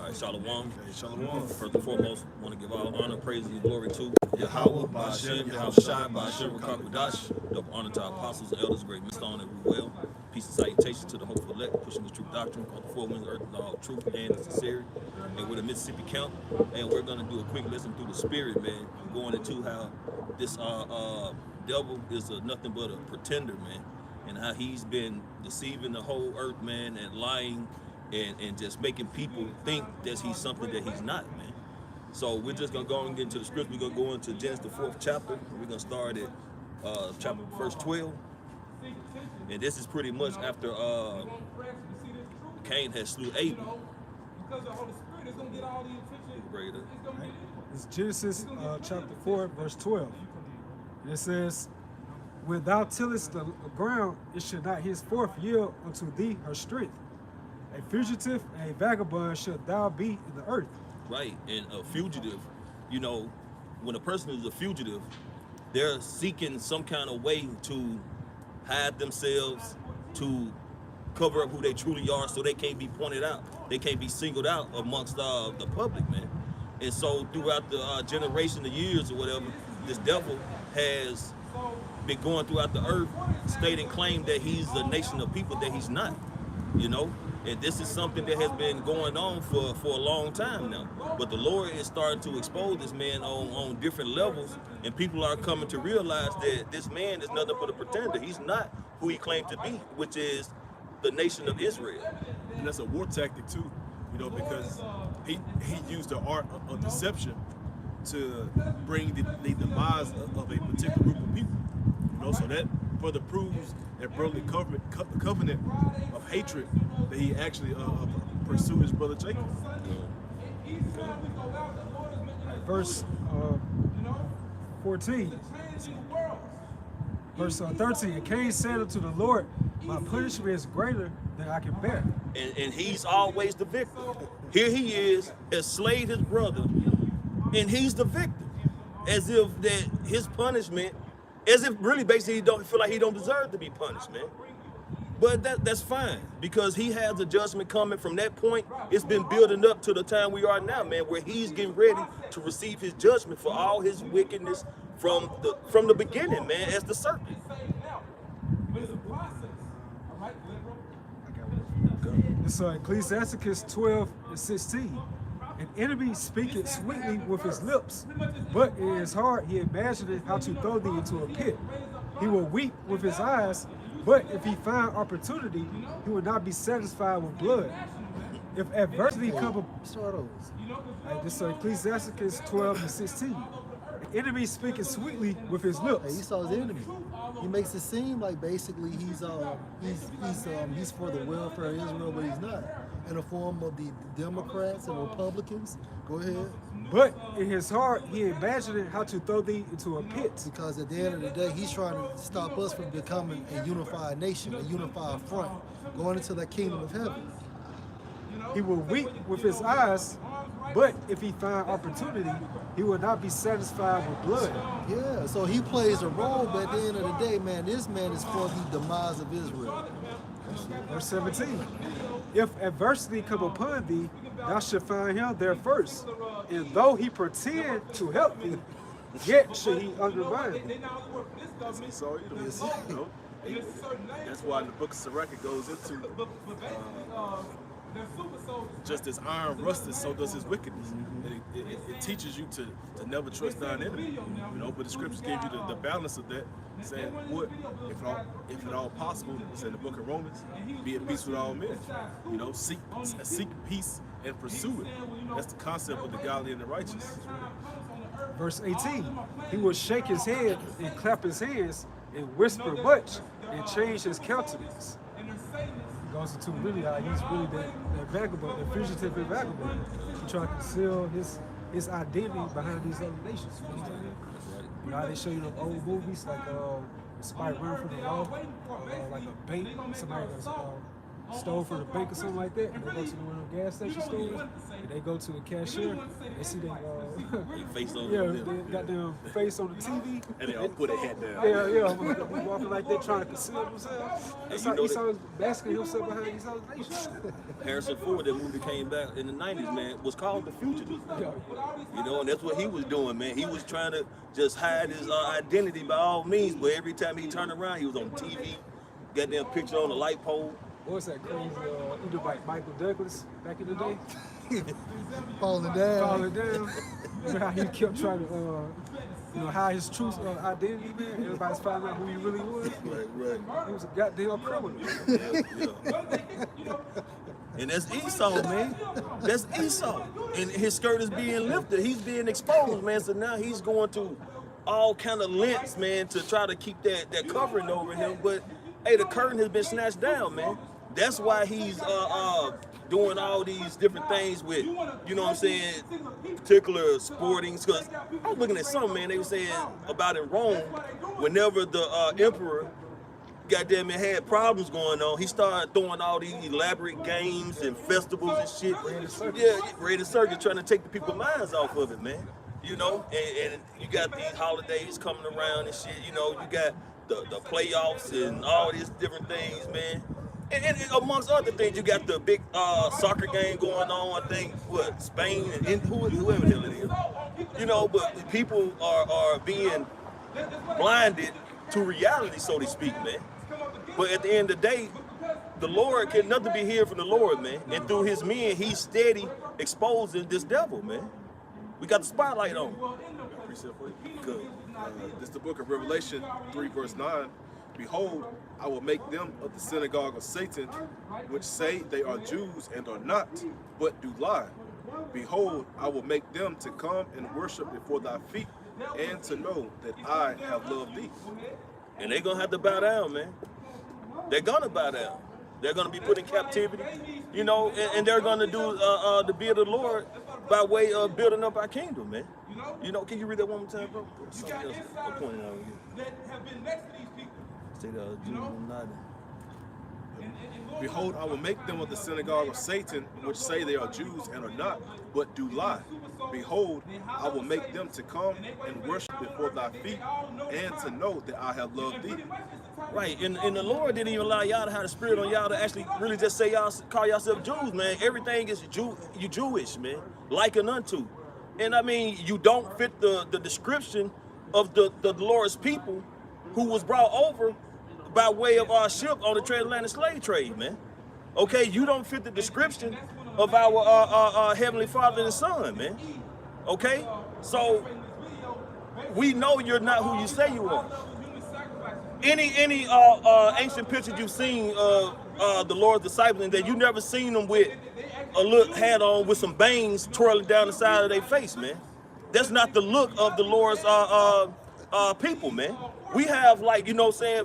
All right, Shalom. Hey, Shalom. First and foremost, want to give all honor, praise, and glory to Yahweh, Ba'ashem, Yahweh Shai, Ba'ashem, Rakakwadash. Double honor to our apostles and elders, great millstone and rule well. Peace and salutations to the hopeful elect, pushing the truth doctrine, called the four winds, earth, and all truth and sincerity. And we're the Mississippi Camp, and we're going to do a quick lesson through the spirit, man, going into how this devil is nothing but a pretender, man, and how he's been deceiving the whole earth, man, and lying and just making people think that he's something that he's not, man. So we're just gonna go and get into the script. We're gonna go into Genesis, the 4th chapter. We're gonna start at chapter verse 12. And this is pretty much after Cain has slew Abel. It's Genesis chapter 4, verse 12. And it says, when thou tillest the ground, it should not henceforth yield unto thee her strength. A fugitive and a vagabond should thou be in the earth. Right, and a fugitive, you know, when a person is a fugitive, they're seeking some kind of way to hide themselves, to cover up who they truly are, so they can't be pointed out. They can't be singled out amongst the public, man. And so throughout the generation of years or whatever, this devil has been going throughout the earth, stating claim that he's a nation of people that he's not, you know. And this is something that has been going on for a long time now. But the Lord is starting to expose this man on different levels, and people are coming to realize that this man is nothing but a pretender. He's not who he claimed to be, which is the nation of Israel. And that's a war tactic too, you know, because he used the art of deception to bring the demise of a particular group of people. You know, so that further proves that brotherly covenant of hatred that he actually pursued his brother Jacob. Verse 14. Verse 13. And Cain said unto the Lord, my punishment is greater than I can bear. And he's always the victim. Here he is, has slayed his brother, and he's the victim. As if that his punishment, as if really basically he don't feel like he don't deserve to be punished, man. But that's fine, because he has a judgment coming from that point. It's been building up to the time we are now, man, where he's getting ready to receive his judgment for all his wickedness from the beginning, man, as the serpent. It's Ecclesiasticus 12 and 16. An enemy speaketh sweetly with his lips, but in his heart he imagineth how to throw thee into a pit. He will weep with his eyes, but if he find opportunity, he will not be satisfied with blood. If adversity come up, this is Ecclesiasticus 12 and 16. An enemy speaking sweetly with his lips. Hey, Esau's enemy. He makes it seem like basically he's for the welfare of Israel, but he's not. In the form of the Democrats and Republicans. Go ahead. But in his heart, he imagined how to throw thee into a pit. Because at the end of the day, he's trying to stop us from becoming a unified nation, a unified front, going into the kingdom of heaven. He will weep with his eyes, but if he find opportunity, he will not be satisfied with blood. Yeah, so he plays a role, but at the end of the day, man, this man is for the demise of Israel. Verse 17. If adversity come upon thee, thou shalt find him there first. And though he pretend to help thee, yet should he undermine thee. That's Esau, you know. That's why the book of Sirach goes into just as iron rusted, so does his wickedness. It teaches you to never trust thine enemy, you know. But the scriptures give you the balance of that, saying, "What if at all possible?" It's in the book of Romans. Be at peace with all men. You know, seek peace and pursue it. That's the concept of the godly and the righteous. Verse 18. He will shake his head and clap his hands and whisper much and change his countenance. He goes into really how he's really that vagabond, the fugitive and vagabond. He tries to conceal his identity behind these other nations. You know how they show you the old movies like somebody running from the law, like a bait, somebody that's stole from the bank or something like that, and they go to one of the gas station stores, and they go to the cashier, and they see they Face on yeah, them. they got their face on the TV. And they all put a head down. Yeah, walking like they're trying to conceal themselves. That's you how know Esau was basking himself behind Esau's nation. Harrison Ford, that movie came back in the 90s, man, was called The Fugitive. Yeah. You know, and that's what he was doing, man. He was trying to just hide his identity by all means, but every time he turned around, he was on TV, goddamn picture on the light pole. What's that crazy, either like Michael Douglas back in the day? Falling down. Falling down. Remember how he kept trying to, hide his true identity, man? Everybody's finding out who he really was. Right. He was a goddamn criminal. Yeah. And that's Esau, man. That's Esau. And his skirt is being lifted. He's being exposed, man. So now he's going to all kind of lengths, man, to try to keep that covering over him. But hey, the curtain has been snatched down, man. That's why he's doing all these different things with, you know what I'm saying, particular sportings. Because I was looking at something, man, they were saying about in Rome, whenever the emperor, goddamn it, had problems going on, he started throwing all these elaborate games and festivals and shit. Yeah, raided circus, trying to take the people's minds off of it, man. You know, and you got these holidays coming around and shit. You know, you got the playoffs and all these different things, man. And amongst other things, you got the big soccer game going on. I think Spain and whoever the hell it is. You know, but people are being blinded to reality, so to speak, man. But at the end of the day, the Lord can nothing be hid from the Lord, man. And through his men, he's steady exposing this devil, man. We got the spotlight on. Precept for you. Good. This is the book of Revelation 3 verse 9. Behold, I will make them of the synagogue of Satan, which say they are Jews and are not, but do lie. Behold, I will make them to come and worship before thy feet, and to know that I have loved thee. And they're gonna have to bow down, man. They're gonna bow down. They're gonna be put in captivity, you know, and they're gonna do the will of the Lord by way of building up our kingdom, man. You know, can you read that one more time, bro? Something else I'm pointing out here. Say the Jews and not. Behold, I will make them of the synagogue of Satan, which say they are Jews and are not, but do lie. Behold, I will make them to come and worship before thy feet, and to know that I have loved thee. Right, and the Lord didn't even allow y'all to have the spirit on y'all to actually really just say y'all call yourself Jews, man. Everything is you Jewish, man, likened unto. And I mean, you don't fit the description of the Lord's people who was brought over by way of our ship on the transatlantic slave trade, man. Okay, you don't fit the description of our Heavenly Father and Son, man. Okay, so we know you're not who you say you are. Any ancient pictures you've seen of the Lord's disciples, and that you never seen them with a look hat on with some bangs twirling down the side of their face, man. That's not the look of the Lord's people, man. We have, like, you know what I'm saying,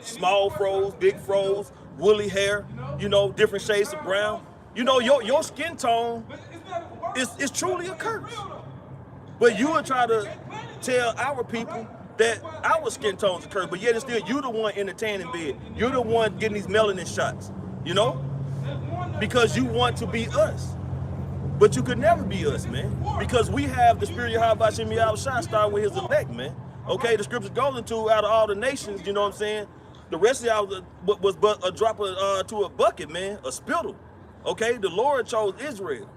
small froze, big froze, woolly hair, you know, different shades of brown. You know, your skin tone is truly a curse. But you would try to tell our people that our skin tone's a curse, but yet it's still you the one in the tanning bed. You're the one getting these melanin shots, you know? Because you want to be us. But you could never be us, man. Because we have the spirit of Yahweh Shem Yahushua starting with his elect, man. Okay, the scripture goes into out of all the nations, you know what I'm saying? The rest of y'all was but a drop to a bucket, man, a spittle. Okay, the Lord chose Israel.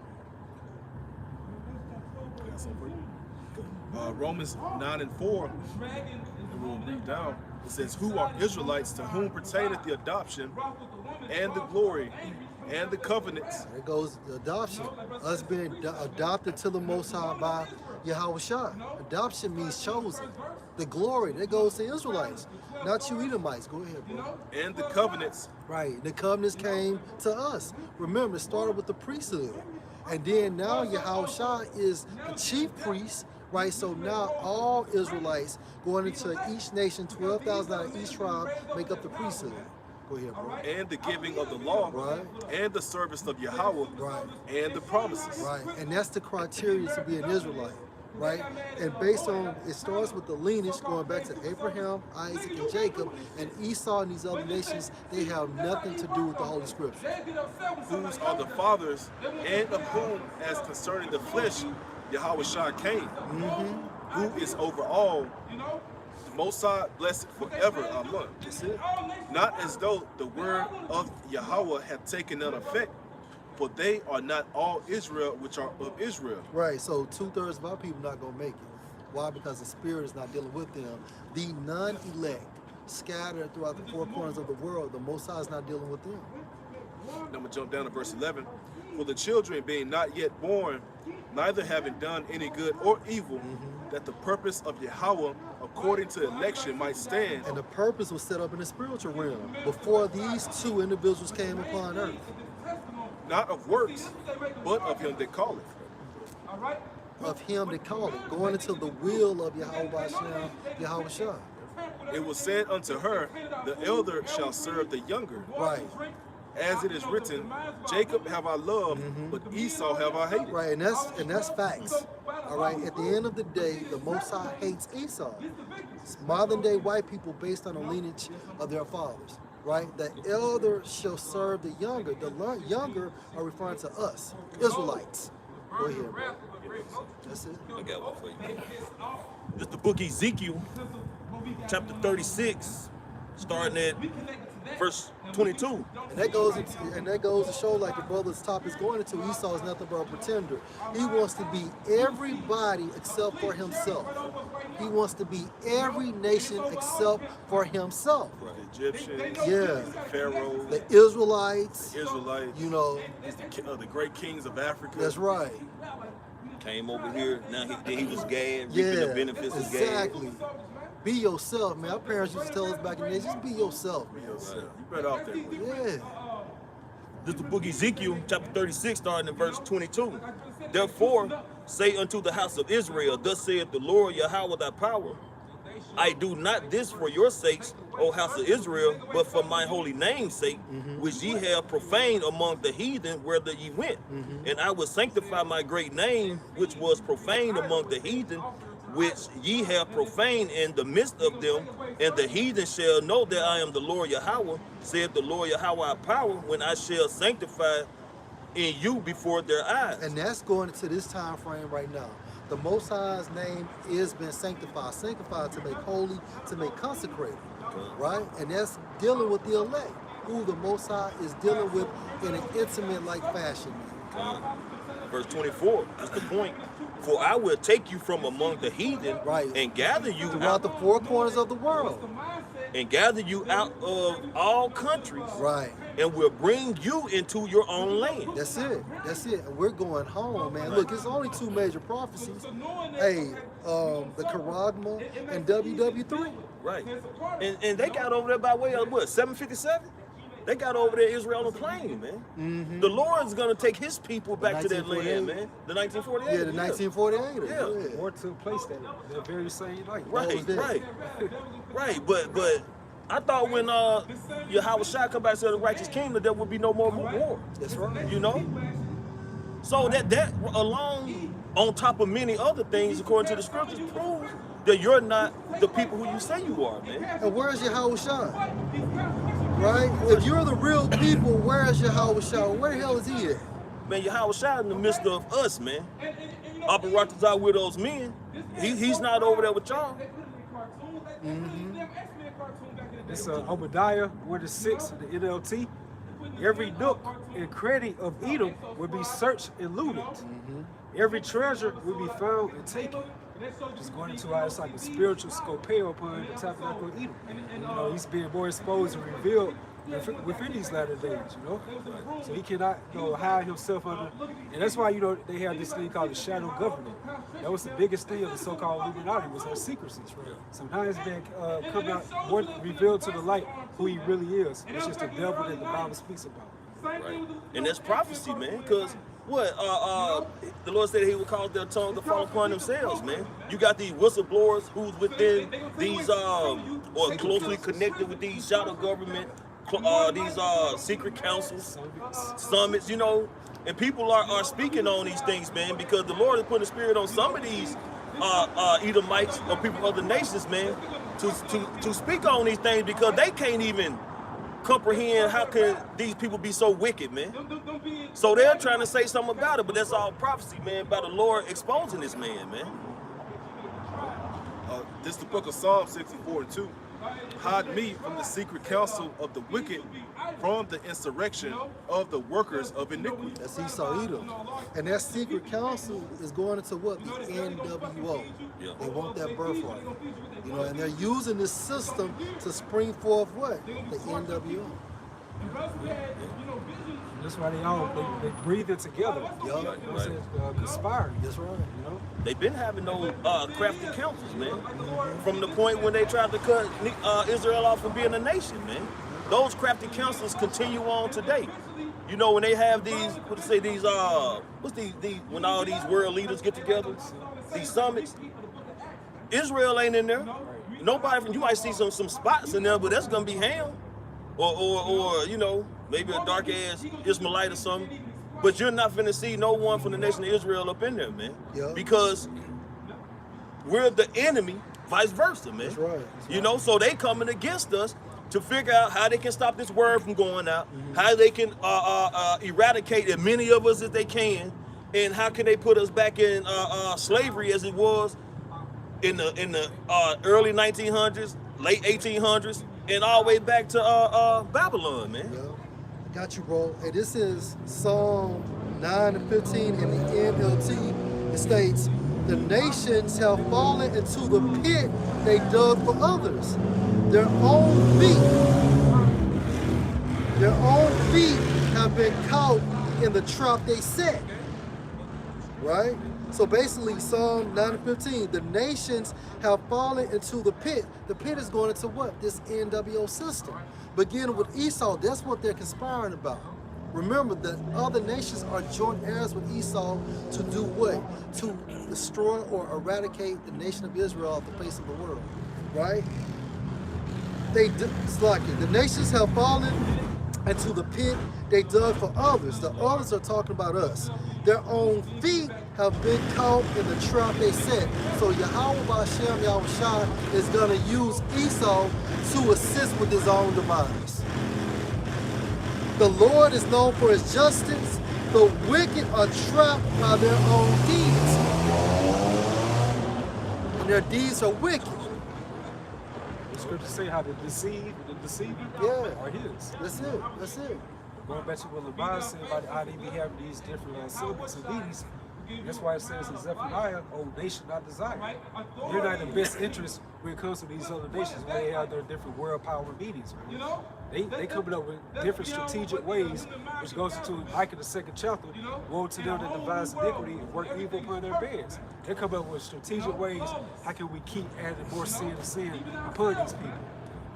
Romans 9 and 4, and we'll read down. It says, who are Israelites, to whom pertaineth the adoption and the glory and the covenants. There goes the adoption. Us being adopted to the Most High by Yahushua. Adoption means chosen. The glory, that goes to Israelites, not you Edomites. Go ahead, bro. And the covenants. Right, the covenants came to us. Remember, it started with the priesthood. And then now Yahushua is the chief priest, right? So now all Israelites going into each nation, 12,000 out of each tribe, make up the priesthood. Go ahead, bro. And the giving of the law, right? And the service of Yahweh, right? And the promises, right? And that's the criteria to be an Israelite. right? And based on, it starts with the lineage going back to Abraham, Isaac, and Jacob, and Esau and these other nations, they have nothing to do with the Holy Scriptures. Whose are the fathers, and of whom, as concerning the flesh, Yahweh Shah came, who is over all, the Most High, blessed forever. Amen. That's it. Not as though the word of Yahweh had taken none effect, for they are not all Israel which are of Israel. Right, so 2/3 of our people not going to make it. Why? Because the Spirit is not dealing with them. The non-elect, scattered throughout the four corners of the world, the Most High is not dealing with them. Now I'm going to jump down to verse 11. For the children being not yet born, neither having done any good or evil, that the purpose of Yahweh according to election might stand. And the purpose was set up in the spiritual realm before these two individuals came upon earth. Not of works, but of him that calleth. Of him that called it, going into the will of Yahweh Hashem, Yahweh Shah. It was said unto her, the elder shall serve the younger. Right, As it is written, Jacob have I loved, but Esau have I hated. right, and that's facts. All right, at the end of the day, the Most High hates Esau. It's modern day white people based on the lineage of their fathers. Right, the elder shall serve the younger. The younger are referring to us, Israelites. Go ahead, bro. That's it. I got one for you. This the book Ezekiel, chapter 36, starting at verse 22. And that goes to show, like the brother's top is going into, Esau is nothing but a pretender. He wants to be everybody except for himself. He wants to be every nation except for himself. The Egyptians, Yeah. Pharaoh, The Israelites, Israelites, you know, the great kings of Africa. that's right. Came over here, now he was Gad, reaping the Yeah, benefits of Gad. exactly. Be yourself, man. Our parents used to tell us back in the day, just be yourself, man. You better off that way. Yeah. This is the book Ezekiel, chapter 36, starting in verse 22. Therefore, say unto the house of Israel, thus saith the Lord Yahweh thy power, I do not this for your sakes, O house of Israel, but for my holy name's sake, which ye have profaned among the heathen whither ye went. And I will sanctify my great name, which was profaned among the heathen, which ye have profaned in the midst of them, and the heathen shall know that I am the Lord Yahweh, saith the Lord Yahweh our power, when I shall sanctify in you before their eyes. And that's going into this time frame right now. The Most High's name is been sanctified to make holy, to make consecrated, right? And that's dealing with the elect, who the Most High is dealing with in an intimate like fashion. Verse 24 is the point. For I will take you from among the heathen, Right. and gather you Throughout out, the four corners of the world, and gather you out of all countries, right? and will bring you into your own land. That's it. That's it. And we're going home, man. Look, it's only two major prophecies. Hey, the Charagma and WW3. Right. And they got over there by way of what, 757? They got over there Israel on a plane, man. The Lord's gonna take his people back to that land, 1948. man. The 1948. Yeah, the 1948. Yeah. War took place that very same night. Right, was there. right. Right, but I thought when Yahweh Shai come back to the righteous kingdom, there would be no more war. That's right. You know? So that alone, on top of many other things, according to the scriptures, proves that you're not the people who you say you are, man. And where's Yahweh Shai? Right? If you're the real people, where is Yahweh Shai? Where the hell is he at? Man, Yahweh Shai in the midst of us, man. Abaratazah with those men. He's not over there with y'all. It's Obadiah 1-6, the NLT. Every nook and cranny of Edom will be searched and looted. Every treasure will be found and taken. Just going into how it's like a spiritual scopeo upon the tabernacle of Edom. You know, he's being more exposed and revealed within these latter days, you know? So he cannot, hide himself under, and that's why, they have this thing called the shadow government. That was the biggest thing of the so-called Illuminati, was her secrecy. So now it's been coming out, more revealed to the light who he really is. It's just the devil that the Bible speaks about. Right. And that's prophecy, man, because what the Lord said he would cause their tongue to fall upon themselves, man. You got these whistleblowers who's within these or closely connected with these shadow government, these secret councils, summits, and people are speaking on these things, man, because the Lord is putting a spirit on some of these Edomites or people from other nations, man, to speak on these things because they can't even comprehend how can these people be so wicked, man. So they're trying to say something about it, but that's all prophecy, man, by the Lord exposing this man, man. This is the book of Psalm 64:2. Hide me from the secret counsel of the wicked, from the insurrection of the workers of iniquity. That's Esau Edom. And that secret council is going into what? The NWO. Yeah. They want that birthright. You know, and they're using this system to spring forth what? The NWO. That's why they breathing together. Yup. What's it, conspiring. That's right. You know? They've been having those crafty councils, man, from the point when they tried to cut Israel off from being a nation, man. Those crafty councils continue on today. You know, when they have these, when all these world leaders get together, these summits, Israel ain't in there. Nobody from, you might see some spots in there, but that's gonna be Ham, or you know, maybe a dark ass Ishmaelite or something. But you're not finna see no one from the nation of Israel up in there, man. Yeah. Because we're the enemy, vice versa, man. That's right. You know, so they coming against us to figure out how they can stop this word from going out, how they can eradicate as many of us as they can, and how can they put us back in slavery as it was in the early 1900s, late 1800s, and all the way back to Babylon, man. Yeah. Got you, bro. Hey, this is Psalm 9 and 15 in the NLT. It states, the nations have fallen into the pit they dug for others. Their own feet have been caught in the trap they set. Right? So basically, Psalm 9 and 15, the nations have fallen into the pit. The pit is going into what? This NWO system. Beginning with Esau, that's what they're conspiring about. Remember that other nations are joint heirs with Esau to do what? To destroy or eradicate the nation of Israel off the face of the world, right? It's like it. The nations have fallen into the pit they dug for others. The others are talking about us. Their own feet have been caught in the trap they set. So Yahweh B'Shem Yahushua is going to use Esau to assist with his own demise. The Lord is known for his justice. The wicked are trapped by their own deeds. And their deeds are wicked. The scriptures say how the deceiver Yeah. are his. That's it. That's it. Going back to what LeBron said about how they be having these different syllables and leaders, that's why it says in Zephaniah, "O nation not desired." They're not in the best interest when it comes to these other nations when they have their different world power meetings. Right? They coming up with different strategic ways, which goes into Micah the 2nd chapter. Woe to them that devise iniquity and work evil upon their beds. They come up with strategic ways. How can we keep adding more sin and sin upon these people?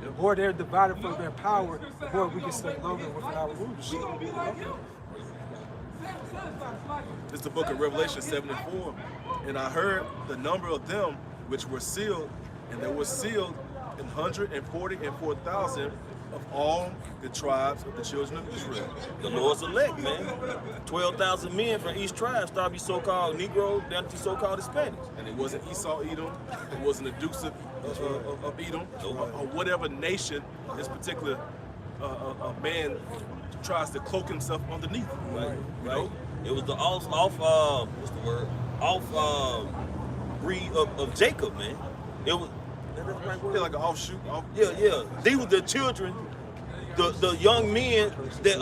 The more they're divided from their power, the more we can stay longer within our rulership. This is the book of Revelation 7 and 4. And I heard the number of them which were sealed, and there was sealed 144,000 of all the tribes of the children of Israel. The Lord's elect, man. 12,000 men from each tribe, start be so-called Negro down to so-called Hispanics. And it wasn't Esau Edom, it wasn't the Dukes of Edom, or whatever nation this particular man tries to cloak himself underneath. Right. It was the off breed of Jacob, man. It was Yeah, like an offshoot. yeah. These were the children, the young men that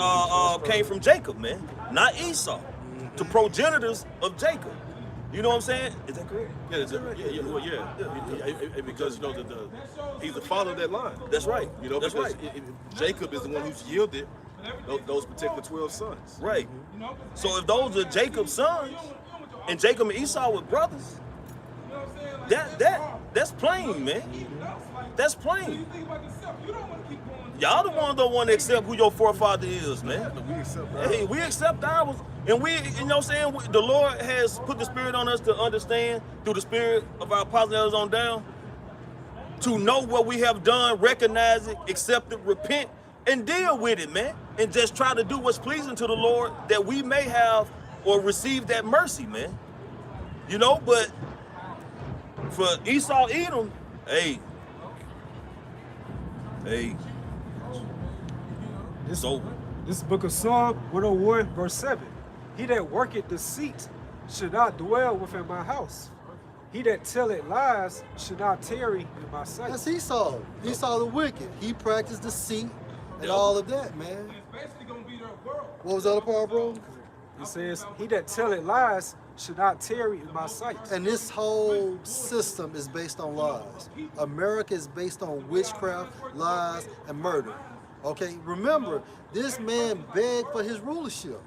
came from Jacob, man, not Esau. The progenitors of Jacob. You know what I'm saying? Is that correct? Yeah. Because you know he's the father of that line. That's right. You know, that's because right. Jacob is the one who's yielded those particular 12 sons. Right. So if those are Jacob's sons, and Jacob and Esau were brothers, that's plain, man. That's plain. Y'all the one don't want to accept who your forefather is, man. We accept that. Hey, we accept ours, and we, you know what I'm saying, the Lord has put the Spirit on us to understand through the Spirit of our apostles on down, to know what we have done, recognize it, accept it, repent, and deal with it, man. And just try to do what's pleasing to the Lord, that we may have or receive that mercy, man. You know, but for Esau, Edom, hey, This, so this book of Psalm 101, verse 7. He that worketh deceit should not dwell within my house. He that telleth lies should not tarry in my sight. That's Esau. Esau the wicked. He practiced deceit and all of that, man. What was the other part, bro? It says, he that telleth lies should not tarry in my sight. And this whole system is based on lies. America is based on witchcraft, lies, and murder. Okay, remember, this man begged for his rulership.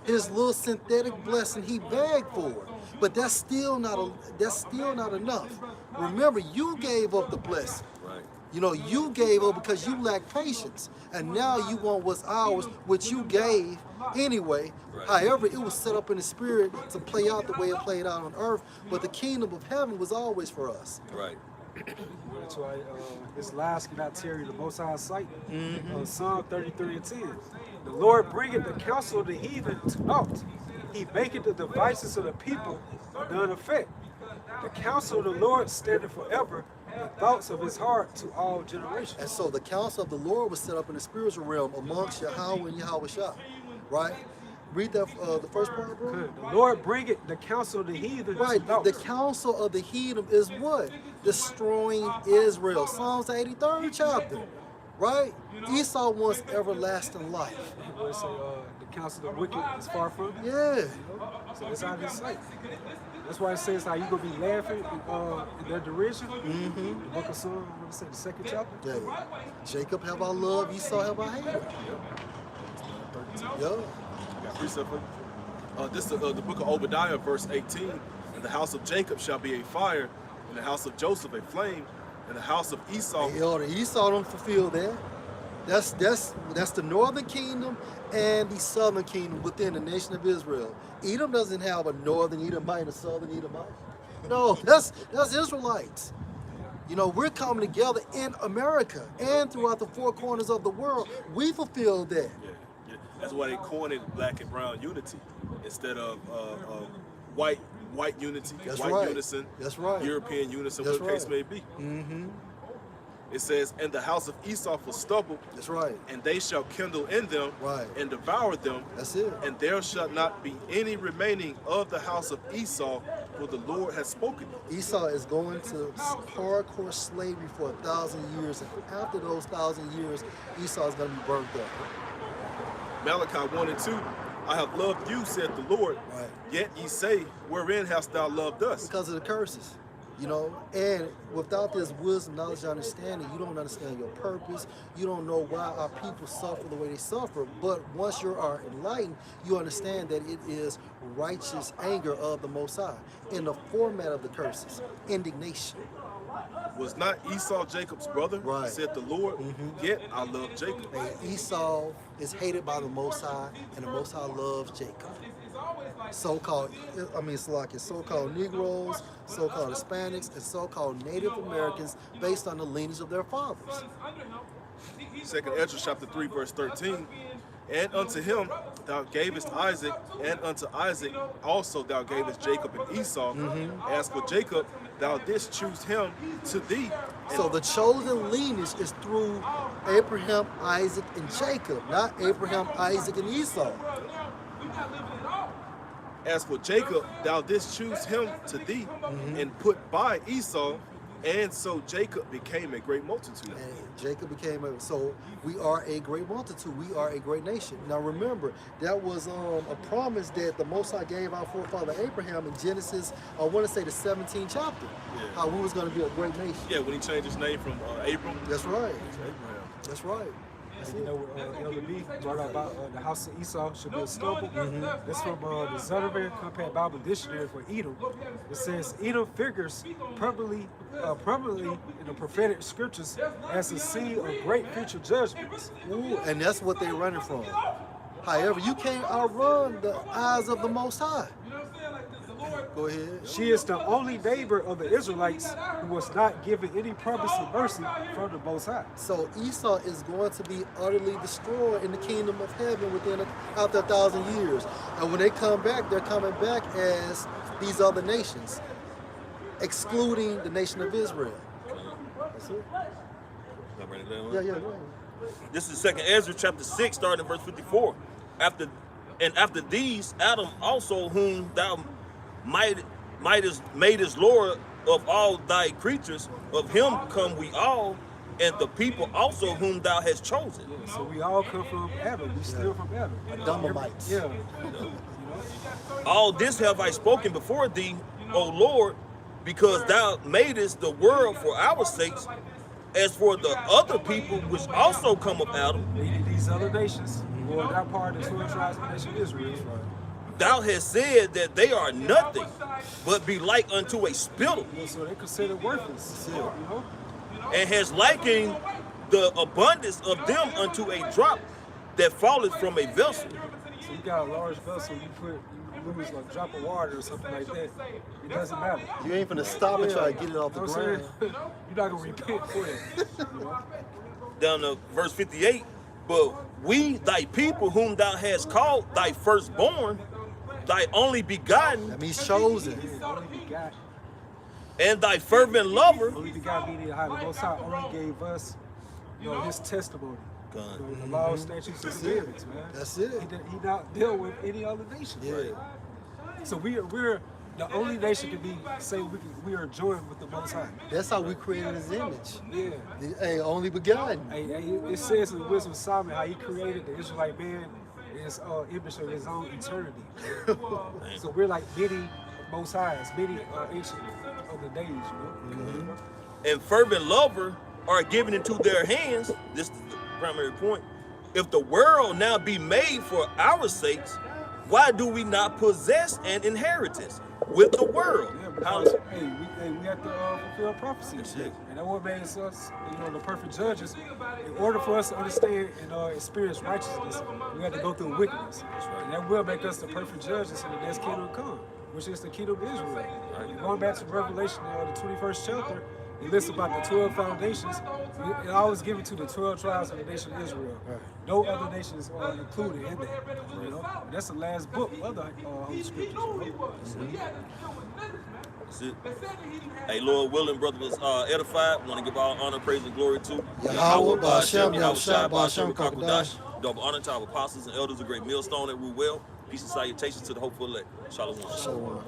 His little synthetic blessing, he begged for it. But that's still not enough. Remember, you gave up the blessing. right, You know, you gave up because you lack patience. And now you want what's ours, which you gave anyway. Right. However, it was set up in the spirit to play out the way it played out on earth. But the kingdom of heaven was always for us. right. That's why his lies cannot tarry in the Most High's sight. Psalm 33 and 10. The Lord bringeth the counsel of the heathen to naught. He maketh the devices of the people of none effect. The counsel of the Lord standeth forever, the thoughts of his heart to all generations. And so the counsel of the Lord was set up in the spiritual realm amongst Yahweh and Yahweh Shah. Right? Read that the first part, bro. Good. The Lord bringeth the counsel of the heathen Right, to naught. the counsel of the heathen is what? Destroying Israel. Psalms 83rd chapter. Right? Esau wants everlasting life. What it say, the counsel of the wicked is far from you. Yeah. So it's out of his sight. That's why it says how you gonna be laughing in their derision. The book of Psalm, what it say, the second chapter. Yeah. Jacob have I loved, Esau have I hated. Yeah. I got precept for you. This is the book of Obadiah, verse 18. And the house of Jacob shall be a fire, and the house of Joseph a flame, and the house of Esau. Hey, elder, Esau don't fulfill that. That's the northern kingdom and the southern kingdom within the nation of Israel. Edom doesn't have a northern Edomite and a southern Edomite. No, that's Israelites. You know, we're coming together in America and throughout the four corners of the world. We fulfill that. Yeah. That's why they coined it black and brown unity instead of white unity, That's white right. unison, That's right. European unison, That's whatever the case may right. be. Mm-hmm. It says, and the house of Esau for stubble, That's right. and they shall kindle in them Right. and devour them. That's it. And there shall not be any remaining of the house of Esau, for the Lord has spoken it. Esau is going to hardcore slavery for 1,000 years. And after those 1,000 years, Esau is going to be burnt up. Malachi 1 and 2, I have loved you, said the Lord. Right. Yet ye say, wherein hast thou loved us? Because of the curses. You know, and without this wisdom, knowledge, and understanding, you don't understand your purpose. You don't know why our people suffer the way they suffer. But once you are enlightened, you understand that it is righteous anger of the Most High in the format of the curses, indignation. Was not Esau Jacob's brother? Right. Said the Lord. Yet I love Jacob. And Esau is hated by the Most High, and the Most High loves Jacob. So-called Negroes, so-called Hispanics, and so-called Native Americans based on the lineage of their fathers. Second Ezra chapter 3, verse 13. And unto him thou gavest Isaac, and unto Isaac also thou gavest Jacob and Esau. As for Jacob, thou didst choose him to thee. And So the chosen lineage is through Abraham, Isaac, and Jacob, not Abraham, Isaac, and Esau. as for Jacob, thou didst choose him to thee, and put by Esau. And so Jacob became a great multitude. And Jacob became so we are a great multitude. We are a great nation. Now remember, that was a promise that the Most High gave our forefather Abraham in Genesis, I want to say the 17th chapter, Yeah. how we was going to be a great nation. Yeah, when he changed his name from Abram That's right. to Abraham. That's right. And you know, Elder B brought out about the house of Esau should be a stubble. That's from the Zondervan Compact Bible Dictionary for Edom. It says Edom figures prominently in the prophetic scriptures as a scene of great future judgments. Ooh, and that's what they're running from. However, you can't outrun the eyes of the Most High. Go ahead. She is the only neighbor of the Israelites who was not given any promise of mercy from the Most High. So Esau is going to be utterly destroyed in the kingdom of heaven after 1,000 years. And when they come back, they're coming back as these other nations. excluding the nation of Israel. That's it. Can I write it down? Yeah, yeah, go ahead. This is 2nd Ezra chapter 6, starting in verse 54. After these, Adam also, whom thou madest Lord of all thy creatures, of him come we all, and the people also whom thou hast chosen. Yeah, so we all come from Adam. We steal from Adam. Adamites. Yeah. All this have I spoken before thee, O Lord, because thou madest the world for our sakes. As for the other people which also come of Adam, Meaning these other nations who are not part of the 12 tribes of the nation of Israel. thou hast said that they are nothing, but be like unto a spittle, Yeah, so they consider worthless. You know? and has likened the abundance of them unto a drop that falleth from a vessel. So you got a large vessel, you lose like a drop of water or something like that. It doesn't matter. You ain't finna stop and try to get it off the You know what I'm ground. saying? You're not gonna repent for that. You know? Down to verse 58, but we, thy people, whom thou hast called thy firstborn, thy only begotten, That means chosen. Yeah, only begotten. and thy fervent lover, Only begotten meaning how the Most High only gave us, you know, his testimony. You God. know, the law, statutes, and commandments, man. That's it. He not deal with any other nation. Yeah. So we're the only nation can be say we are joined with the Most High. That's how we created his image. Yeah. Hey, only begotten. Hey, it says in the Wisdom of Solomon how he created the Israelite man in his image of his own eternity. So we're like many Most Highs, many ancient of the days, you know. and fervent lover are given into their hands. This is the primary point. If the world now be made for our sakes, why do we not possess an inheritance with the world? Yeah, How- because we have to fulfill prophecy. That's it. And that what makes us, you know, the perfect judges. In order for us to understand and experience righteousness, we have to go through wickedness. right. And that will make us the perfect judges in the next kingdom to come, which is the kingdom of Israel. Right. And going back to Revelation, the 21st chapter, it lists about the 12 foundations. It always given to the 12 tribes of the nation of Israel. No other nations are included in that. You know? And that's the last book of the Holy Scriptures. You know? That's it. Hey, Lord willing, brother was edified. Want to give all honor, praise, and glory to Yahweh, Ba'ashem, Yahweh, Yahushua, Ba'ashem, Kakodash. Double honor to our apostles and elders of Great Millstone at Rule Well. Peace and salutations to the hopeful elect. Shalom. Shalom.